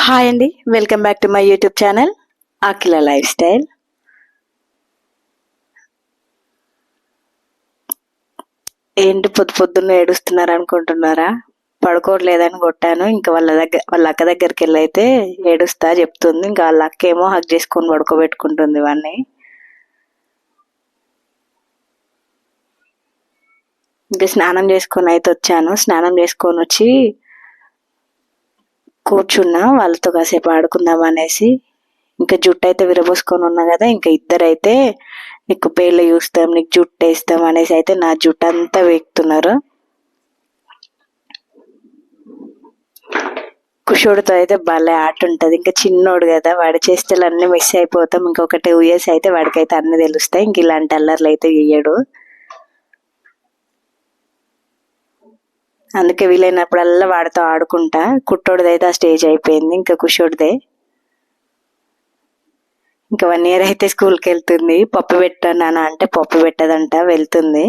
Hi అండి, welcome back to my YouTube channel Akhila life style. ఏంటి పొద్దున్న ఏడుస్తున్నారు అనుకుంటున్నారా? పడుకోవట్లేదని కొట్టాను. ఇంకా వాళ్ళ అక్క దగ్గరికి వెళ్ళి అయితే ఏడుస్తా చెప్తుంది. ఇంకా వాళ్ళ అక్క ఏమో హగ్ చేసుకొని పడుకోబెట్టుకుంటుంది ఇవన్నీ. ఇంకా స్నానం చేసుకొని అయితే వచ్చాను. స్నానం చేసుకొని వచ్చి కూర్చున్నా, వాళ్ళతో కాసేపు ఆడుకుందాం అనేసి. ఇంకా జుట్టు అయితే విరబోసుకొని ఉన్నా కదా, ఇంకా ఇద్దరైతే నీకు పేర్లు చూస్తాం, నీకు జుట్టు వేస్తాం అనేసి అయితే నా జుట్టు అంతా వేస్తున్నారు. కుషోడితో అయితే భలే ఆట ఉంటది. ఇంకా చిన్నోడు కదా, వాడి చేష్టలు అన్ని మిస్ అయిపోతాం. ఇంకొక 2 years అయితే వాడికైతే అన్ని తెలుస్తాయి. ఇంక ఇలాంటి అల్లర్లు అయితే ఇయ్యడు. అందుకే వీలైనప్పుడల్లా వాడితో ఆడుకుంటా. కుట్టోడిదైతే ఆ స్టేజ్ అయిపోయింది, ఇంకా కుషోడిదే. ఇంకా 1 year అయితే స్కూల్కి వెళ్తుంది. పప్పు పెట్టానా అంటే పప్పు పెట్టదంట, వెళ్తుంది.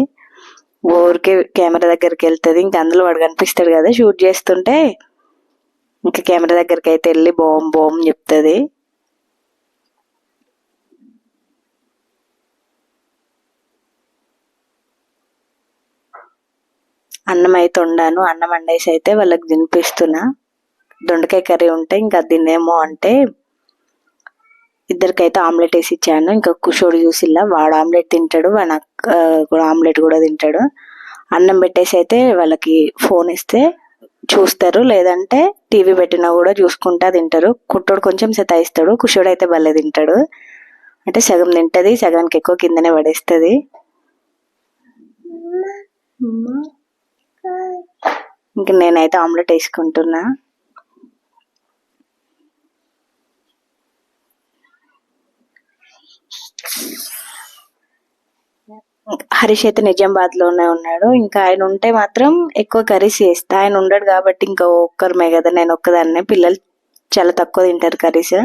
ఊరికే కెమెరా దగ్గరికి వెళ్తుంది. ఇంకా అందులో వాడు కనిపిస్తాడు కదా షూట్ చేస్తుంటే, ఇంకా కెమెరా దగ్గరికి అయితే వెళ్ళి బోమ్ చెప్తుంది. అన్నం అయితే వండాను. అన్నం వండేసి అయితే వాళ్ళకి తినిపిస్తున్నా. దొండకాయ కర్రీ ఉంటే ఇంకా తినేమో అంటే ఇద్దరికైతే ఆమ్లెట్ వేసి ఇచ్చాను. ఇంకా కుషోడు చూసిల్లా, వాడు ఆమ్లెట్ తింటాడు, వాడు కూడా ఆమ్లెట్ కూడా తింటాడు. అన్నం పెట్టేసి అయితే వాళ్ళకి ఫోన్ ఇస్తే చూస్తారు, లేదంటే టీవీ పెట్టినా కూడా చూసుకుంటా తింటారు. కుట్టోడు కొంచెం సతాయిస్తాడు, కుషోడు అయితే భలే తింటాడు. అంటే సగం తింటది, సగానికి ఎక్కువ కిందనే పడేస్తుంది. ఇంకా నేనైతే ఆమ్లెట్ వేసుకుంటున్నా. హరీష్ అయితే నిజామాబాద్ లోనే ఉన్నాడు. ఇంకా ఆయన ఉంటే మాత్రం ఎక్కువ కర్రీస్ చేస్తా. ఆయన ఉండడు కాబట్టి ఇంకా ఒక్కరమే కదా, నేను ఒక్కదాన్నే. పిల్లలు చాలా తక్కువ తింటారు కర్రీస్.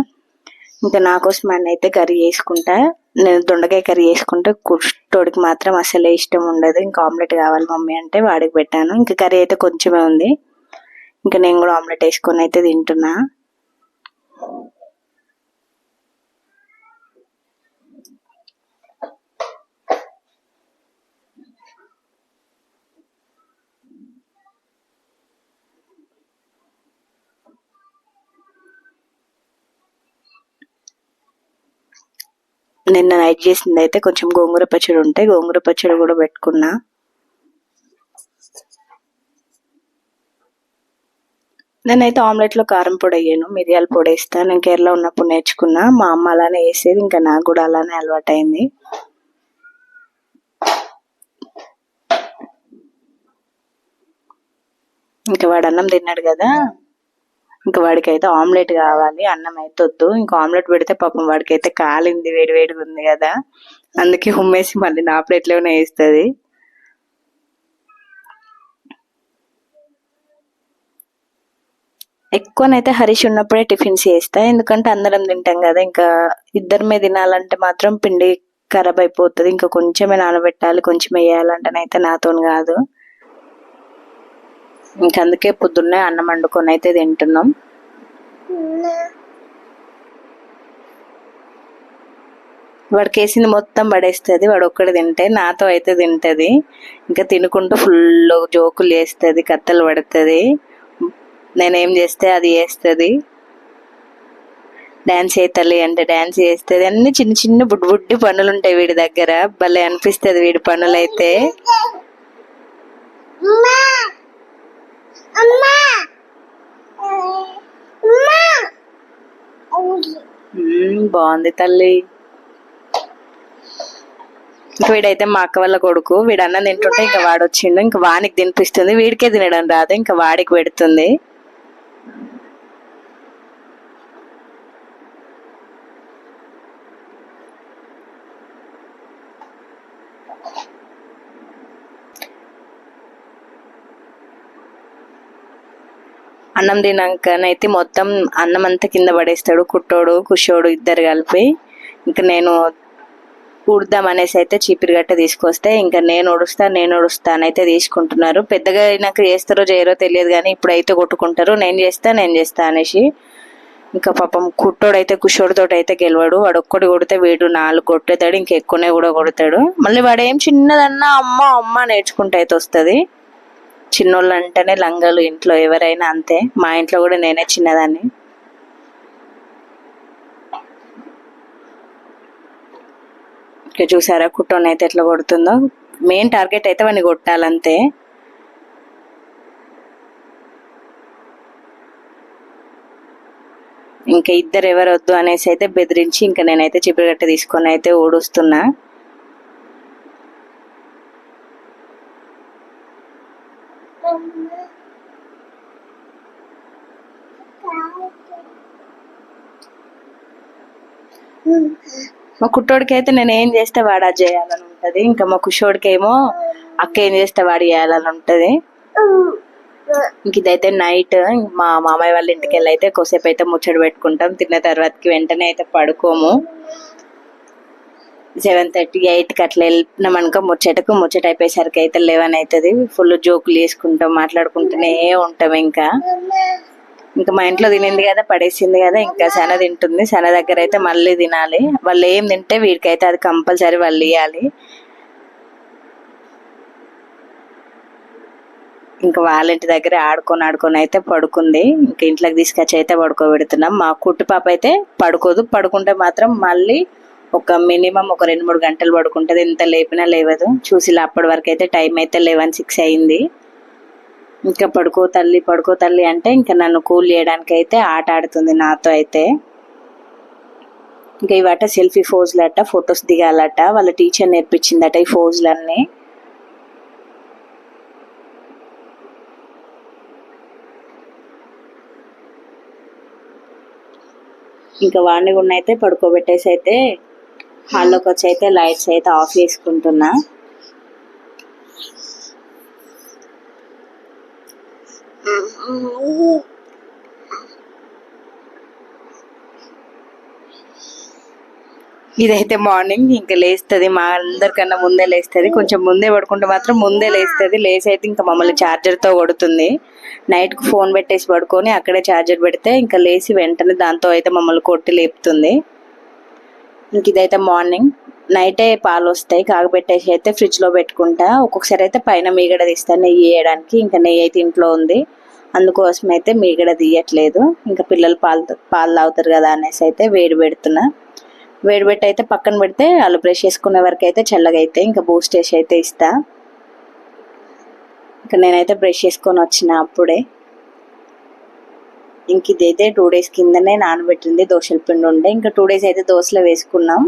ఇంకా నా కోసం ఆయన అయితే కర్రీ చేసుకుంటా. నేను దొండకాయ కర్రీ చేసుకుంటే కుట్టోడికి మాత్రం అసలే ఇష్టం ఉండదు. ఇంకా ఆమ్లెట్ కావాలి మమ్మీ అంటే వాడికి పెట్టాను. ఇంకా కర్రీ అయితే కొంచెమే ఉంది. ఇంకా నేను కూడా ఆమ్లెట్ వేసుకొని అయితే తింటున్నా. నిన్న నైట్ చేసింది అయితే కొంచెం గోంగూర పచ్చడి ఉంటే గోంగూర పచ్చడి కూడా పెట్టుకున్నా. నేనైతే ఆమ్లెట్లో కారం పొడి వేయను, మిరియాల పొడి వేస్తాను. నేను కేరళ ఉన్నప్పుడు నేర్చుకున్నా, మా అమ్మ అలానే వేసేది. ఇంకా నాకు కూడా అలానే అలవాటు అయింది. ఇంకా వాడు అన్నం తిన్నాడు కదా, ఇంకా వాడికి అయితే ఆమ్లెట్ కావాలి, అన్నం అయితే వద్దు. ఇంకా ఆమ్లెట్ పెడితే పాపం వాడికి అయితే కాలింది, వేడిగా ఉంది కదా, అందుకే ఉమ్మేసి మళ్ళీ నా ప్లేట్లోనే వేస్తుంది. ఎక్కువనైతే హరీష్ ఉన్నప్పుడే టిఫిన్స్ చేస్తా, ఎందుకంటే అందరం తింటాం కదా. ఇంకా ఇద్దరమే తినాలంటే మాత్రం పిండి ఖరాబ్ అయిపోతుంది. ఇంకా కొంచెమే నానబెట్టాలి, కొంచెం వేయాలంటేనైతే నాతో కాదు. ఇంకా అందుకే పొద్దున్నే అన్నం వండుకొని అయితే తింటున్నాం. వాడికి వేసింది మొత్తం పడేస్తుంది, వాడు ఒక్కడు తింటే. నాతో అయితే తింటది. ఇంకా తినుకుంటూ ఫుల్ జోకులు చేస్తుంది, కత్తలు పడుతుంది. నేనేం చేస్తే అది చేస్తుంది. డాన్స్ చేయాలి అంటే డాన్స్ చేస్తుంది. అన్ని చిన్న బుడ్డి పనులు ఉంటాయి వీడి దగ్గర, భలే అనిపిస్తుంది వీడి పనులు అయితే. బాగుంది తల్లి. వీడైతే మా అక్క వాళ్ళ కొడుకు, వీడు అన్నం తింటుంటే ఇంకా వాడు వచ్చిండు. ఇంకా వానికి తినిపిస్తుంది, వీడికే తినడం రాదు, ఇంకా వాడికి పెడుతుంది. అన్నం తినాకనైతే మొత్తం అన్నం అంతా కింద పడేస్తాడు కుట్టోడు, కుషోడు ఇద్దరు కలిపి. ఇంకా నేను ఊడుద్దాం అనేసి అయితే చీపిరి గట్ట తీసుకొస్తే, ఇంకా నేను ఉడుస్తా అయితే తీసుకుంటున్నారు. పెద్దగా నాకు చేస్తారో చేయరో తెలియదు కానీ ఇప్పుడైతే కొట్టుకుంటారు, నేను చేస్తా అనేసి. ఇంకా పాపం కుట్టోడైతే కుషోడితోటి అయితే గెలవాడు. వాడు ఒక్కటి కొడితే వీడు 4 కొట్టేతాడు, ఇంకెక్కువనే కూడా కొడతాడు. మళ్ళీ వాడు ఏం చిన్నదన్నా అమ్మ అమ్మ నేర్చుకుంటే అయితే వస్తుంది. చిన్నోళ్ళు అంటేనే లంగలు ఇంట్లో ఎవరైనా అంతే. మా ఇంట్లో కూడా నేనే చిన్నదాన్ని. ఇక చూసారా కుట్టోని అయితే ఎట్లా కొడుతుందో. మెయిన్ టార్గెట్ అయితే వాడిని కొట్టాలంతే. ఇంకా ఇద్దరు ఎవరు వద్దు అనేసి అయితే బెదిరించి ఇంకా నేనైతే చిపిరిగట్ట తీసుకొని అయితే ఊడుస్తున్నా. మా కుట్టోడికి అయితే నేను ఏం చేస్తే వాడు అది చేయాలని ఉంటది. ఇంకా మా కుషోడికి ఏమో అక్క ఏం చేస్తే వాడు చేయాలని ఉంటది. ఇంక ఇదైతే నైట్ మా మామయ్య వాళ్ళ ఇంటికి వెళ్ళి అయితే కొద్దిసేపు అయితే ముచ్చట పెట్టుకుంటాం. తిన్న తర్వాతకి వెంటనే అయితే పడుకోము. 7:30, 8కి అట్లా వెళ్ళినాం అనుకో ముచ్చట అయిపోయేసరికి అయితే 11 అవుతుంది. ఫుల్ జోకులు వేసుకుంటాం, మాట్లాడుకుంటూనే ఉంటాం. ఇంకా మా ఇంట్లో తినింది కదా, పడేసింది కదా, ఇంకా సన తింటుంది. సన దగ్గర అయితే మళ్ళీ తినాలి. వాళ్ళు ఏం తింటే వీడికైతే అది కంపల్సరీ వాళ్ళు ఇవ్వాలి. ఇంకా వాళ్ళ ఇంటి దగ్గర ఆడుకొని అయితే పడుకుంది. ఇంకా ఇంట్లోకి తీసుకొచ్చి అయితే పడుకోబెడుతున్నాం. మా కుట్టి పాప అయితే పడుకోదు. పడుకుంటే మాత్రం మళ్ళీ ఒక మినిమం ఒక 2-3 గంటలు పడుకుంటది. ఎంత లేపినా లేవదు. చూసి అప్పటి వరకు అయితే టైం అయితే 11:06 అయింది. ఇంకా పడుకో తల్లి అంటే ఇంకా నన్ను కూల్ చేయడానికి అయితే ఆట ఆడుతుంది నాతో అయితే. ఇంకా ఇవాట సెల్ఫీ ఫోజులట, ఫొటోస్ దిగాలట. వాళ్ళ టీచర్ నేర్పించిందట ఈ ఫోజులన్నీ. ఇంకా వాడిని కూడా అయితే పడుకోబెట్టేసి అయితే హాల్లోకి వచ్చి అయితే లైట్స్ అయితే ఆఫ్ చేసుకుంటున్నా. ఇదైతే మార్నింగ్ ఇంకా లేస్తుంది. మా అందరికన్నా ముందే లేస్తుంది. కొంచెం ముందే పడుకుంటే మాత్రం ముందే లేస్తుంది. లేసి అయితే ఇంకా మమ్మల్ని ఛార్జర్తో కొడుతుంది. నైట్కి ఫోన్ పెట్టేసి పడుకొని అక్కడే ఛార్జర్ పెడితే ఇంకా లేచి వెంటనే దాంతో అయితే మమ్మల్ని కొట్టి లేపుతుంది. ఇంక ఇదైతే మార్నింగ్. నైటే పాలు వస్తాయి, కాగబెట్టేసి అయితే ఫ్రిడ్జ్లో పెట్టుకుంటా. ఒక్కొక్కసారి అయితే పైన మీగడ తీస్తాను నెయ్యి వేయడానికి. ఇంకా నెయ్యి అయితే ఇంట్లో ఉంది, అందుకోసం అయితే మీగడ తీయట్లేదు. ఇంకా పిల్లలు పాలు తాగుతారు కదా అనేసి అయితే వేడి పెడుతున్నా. వేడిపెట్టి అయితే పక్కన పెడితే వాళ్ళు బ్రష్ చేసుకునే వరకు అయితే చల్లగా అయితే ఇంకా బూస్ట్ వేసి అయితే ఇస్తా. ఇంకా నేనైతే బ్రష్ చేసుకొని వచ్చిన అప్పుడే. ఇంక ఇదైతే 2 days కిందనే నానబెట్టింది దోశల పిండి ఉండే. ఇంకా 2 days అయితే దోశలో వేసుకున్నాం.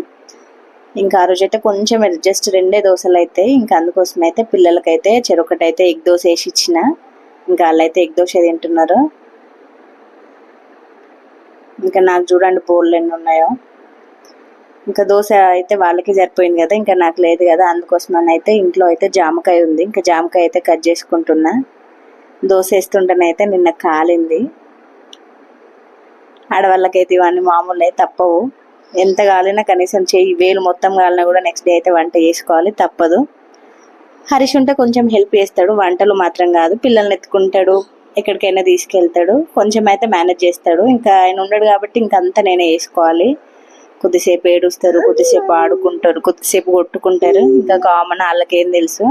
ఇంకా ఆ రోజు అయితే కొంచెం జస్ట్ 2 దోశలు అయితే. ఇంకా అందుకోసం అయితే పిల్లలకైతే చెరొకటైతే ఎగ్ దోశ వేసి ఇచ్చిన. ఇంకా వాళ్ళైతే ఎగ్ దోశ తింటున్నారు. ఇంకా నాకు చూడండి బోళ్ళు ఎన్ని ఉన్నాయో. ఇంకా దోశ అయితే వాళ్ళకి సరిపోయింది కదా, ఇంకా నాకు లేదు కదా, అందుకోసం అయితే ఇంట్లో అయితే జామకాయ ఉంది. ఇంకా జామకాయ అయితే కట్ చేసుకుంటున్నా. దోశ వేస్తుంటేనైతే నిన్న కాలింది. ఆడవాళ్ళకైతే ఇవన్నీ మామూలు అయితే తప్పవు. ఎంత కాలినా కనీసం వేలు మొత్తం కాలినా కూడా నెక్స్ట్ డే అయితే వంట చేసుకోవాలి, తప్పదు. హరీష్ ఉంటే కొంచెం హెల్ప్ చేస్తాడు, వంటలు మాత్రం కాదు. పిల్లల్ని ఎత్తుకుంటాడు, ఎక్కడికైనా తీసుకెళ్తాడు, కొంచెం అయితే మేనేజ్ చేస్తాడు. ఇంకా ఆయన ఉండడు కాబట్టి ఇంకంతా నేనే చేసుకోవాలి. కొద్దిసేపు ఏడుస్తారు, కొద్దిసేపు ఆడుకుంటారు, కొద్దిసేపు కొట్టుకుంటారు. ఇంకా కామన్, వాళ్ళకేం తెలుసు.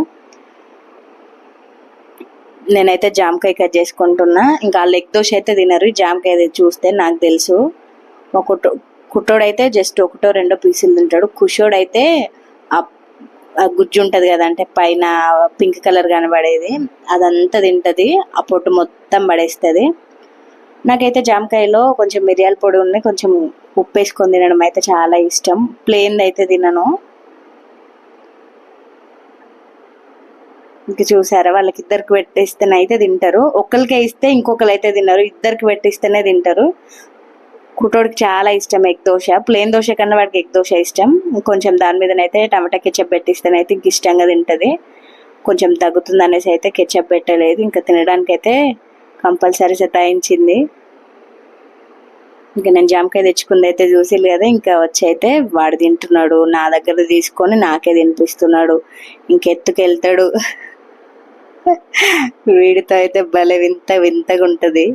నేనైతే జామకాయ కట్ చేసుకుంటున్నా. ఇంకా వాళ్ళు ఎగ్ దోశ అయితే తినరు, జామకాయ చూస్తే నాకు తెలుసు. మా కుట్టోడైతే జస్ట్ 1-2 పీసులు తింటాడు. కుషోడైతే ఆ గుజ్జు ఉంటుంది కదా, అంటే పైన పింక్ కలర్ కనబడేది, అదంతా తింటది. ఆ పొట్టు మొత్తం పడేస్తుంది. నాకైతే జామకాయలో కొంచెం మిరియాల పొడి ఉన్నాయి, కొంచెం ఉప్పు వేసుకొని తినడం అయితే చాలా ఇష్టం. ప్లెయిన్ అయితే తినను. ఇంక చూసారా, వాళ్ళకి ఇద్దరికి పెట్టిస్తేనైతే తింటారు. ఒక్కరికే ఇస్తే ఇంకొకరు అయితే తినరు, ఇద్దరికి పెట్టిస్తేనే తింటారు. కుటోడికి చాలా ఇష్టం ఎగ్ దోశ. ప్లెయిన్ దోశ కన్నా వాడికి ఎగ్ దోశ ఇష్టం. కొంచెం దాని మీదనైతే టమాటా కెచప్ పెట్టిస్తేనైతే ఇంక ఇష్టంగా తింటుంది. కొంచెం తగ్గుతుంది అనేసి అయితే కెచప్ పెట్టలేదు. ఇంకా తినడానికి అయితే కంపల్సరీ సతాయించింది. ఇంకా నేను జామకాయ తెచ్చుకుంది అయితే చూసిల్లు కదా, ఇంకా వచ్చి అయితే వాడు తింటున్నాడు. నా దగ్గర తీసుకొని నాకే తినిపిస్తున్నాడు. ఇంకెత్తుకెళ్తాడు. వీడితో అయితే భలే వింతగా ఉంటుంది.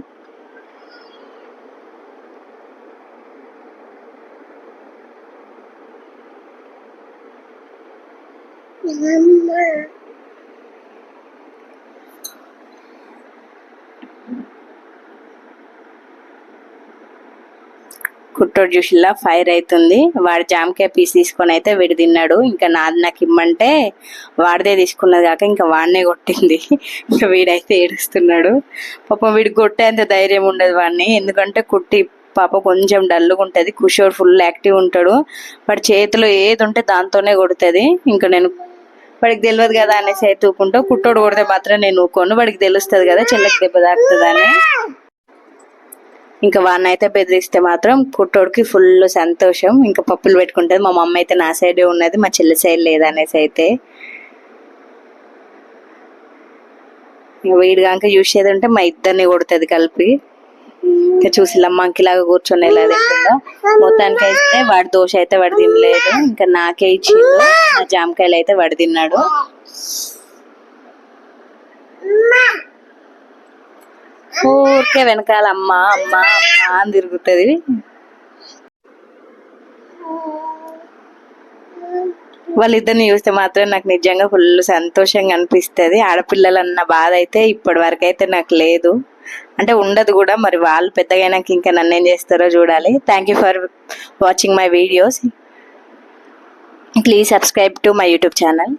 కుట్టోడు చూసిలా ఫైర్ అవుతుంది. వాడు జామకాయ పీస్ తీసుకొని అయితే వీడు తిన్నాడు. ఇంకా నాది నాకు ఇమ్మంటే వాడిదే తీసుకున్నది కాక ఇంకా వాడినే కొట్టింది. ఇంకా వీడైతే ఏడుస్తున్నాడు. పాపం వీడికి కొట్టేంత ధైర్యం ఉండదు వాడిని, ఎందుకంటే కుట్టి పాప కొంచెం డల్గా ఉంటుంది. కుషోడు ఫుల్ యాక్టివ్ ఉంటాడు. వాడి చేతిలో ఏది ఉంటే దాంతోనే కొడుతుంది. ఇంకా నేను వాడికి తెలియదు కదా అనేసి అయితే ఊకుంటా. కుట్టోడు కొడితే మాత్రం నేను ఊకోను, వాడికి తెలుస్తుంది కదా చెల్లెకి దెబ్బ తాకుతుంది అని. ఇంకా వాడిని అయితే బెదిరిస్తే మాత్రం కుట్టోడికి ఫుల్ సంతోషం. ఇంకా పప్పులు పెట్టుకుంటుంది. మా మమ్మ అయితే నా సైడే ఉన్నది, మా చెల్లి సైడ్ లేదనేసి అయితే. వీడిగా ఇంకా చూసేది ఉంటే మా ఇద్దరిని కొడుతుంది కలిపి. ఇంకా చూసి మంకిలాగా కూర్చొని ఎలా తింటుందో. మొత్తానికి అయితే వాడి దోశ అయితే వాడు తినలేదు. ఇంకా నాకే ఇచ్చిండు. నా జామకాయలు అయితే వాడు తిన్నాడు. ఊరికే వెనకాల అమ్మ అమ్మ అమ్మ అని తిరుగుతుంది. వాళ్ళిద్దరిని చూస్తే మాత్రం నాకు నిజంగా ఫుల్ సంతోషంగా అనిపిస్తుంది. ఆడపిల్లలన్న బాధ అయితే ఇప్పటి వరకు అయితే నాకు లేదు, అంటే ఉండదు కూడా. మరి వాళ్ళు పెద్దగా అయినాక ఇంకా నన్ను ఏం చేస్తారో చూడాలి. Thank you for watching my videos. Please subscribe to my YouTube channel.